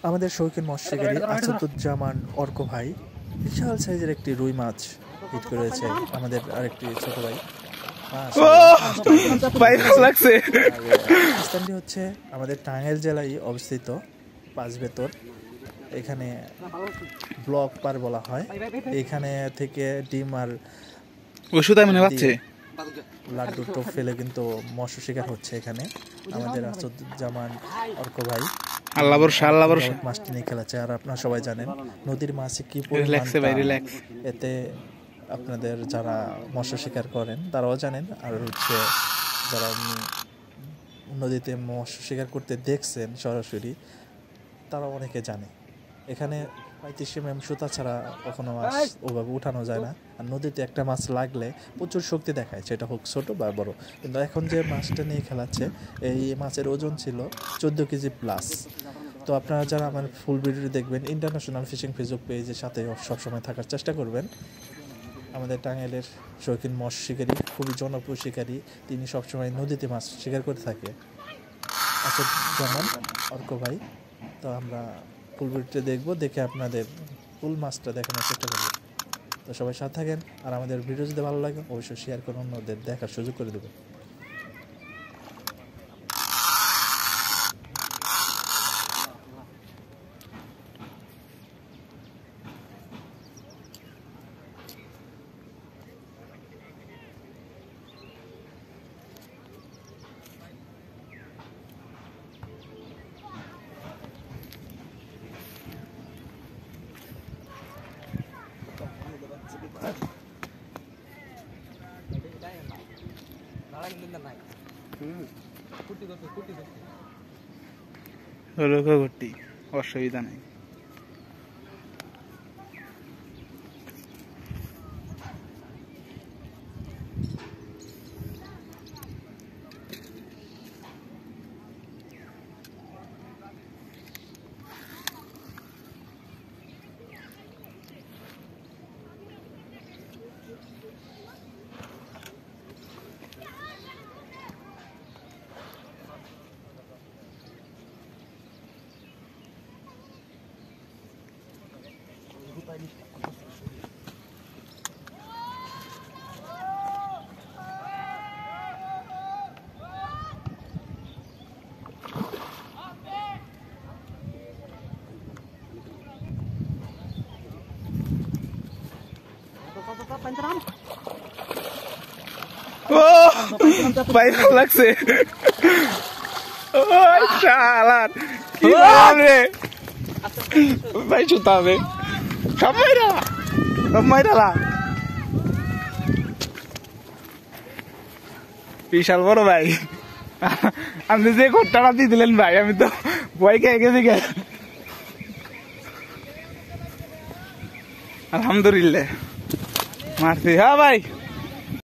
আমাদের শৌখিন মৎস্যশিকারী আসাদুজ্জামান অর্ক ভাই বিশাল সাইজের একটি রুই মাছ হিট করেছে আমাদের আরেকটি ছোট ভাই। স্থানটি হচ্ছে আমাদের টাঙ্গাইল জেলায় অবস্থিত পাঁচবেতর। এখানে ব্লক পার বলা হয়। এখানে থেকে ডিম আর লাড্ডু টোপ ফেলে কিন্তু মৎস্য শিকার হচ্ছে এখানে আমাদের আসাদুজ্জামান অর্ক ভাই। মাছটি নিয়ে খেলাচ্ছে। আর আপনারা সবাই জানেন নদীর মাছে কি পরিমাণ, এতে আপনাদের যারা মৎস্য শিকার করেন তারাও জানেন, আর হচ্ছে যারা নদীতে মৎস্য শিকার করতে দেখছেন সরাসরি তারা অনেকে জানে। এখানে 35 mm সুতা ছাড়া কখনো মাছ ওভাবে উঠানো যায় না। আর নদীতে একটা মাছ লাগলে প্রচুর শক্তি দেখায়, সেটা হোক ছোট বা বড়। কিন্তু এখন যে মাছটা নিয়ে খেলাচ্ছে এই মাছের ওজন ছিল 14 কেজি প্লাস। তো আপনারা যারা আমার ফুল ভিডিও দেখবেন ইন্টারন্যাশনাল ফিশিং ফেসবুক পেজের সাথে সবসময় থাকার চেষ্টা করবেন। আমাদের টাঙ্গাইলের শৌখিন মৎস্য শিকারী, খুবই জনপ্রিয় শিকারী, তিনি সবসময় নদীতে মাছ শিকার করে থাকে আসাদুজ্জামান অর্ক ভাই। তো আমরা ফুল ভিডিওটা দেখবো, দেখে আপনাদের ফুল মাছটা দেখানোর চেষ্টা করবো। তো সবাই সাথে থাকেন, আর আমাদের ভিডিও যদি ভালো লাগে অবশ্যই শেয়ার করে অন্যদের দেখার সুযোগ করে দেবেন। অসুবিধা নাই। লাগছে ভাই ছুতা হবে সব মাইরা বিশাল বড় ভাই। আপনি যে ঘটনাটা দিয়ে দিলেন ভাই, আমি তো ভয় খেয়ে গেছি। আলহামদুলিল্লাহ মারছি। হ্যাঁ ভাই।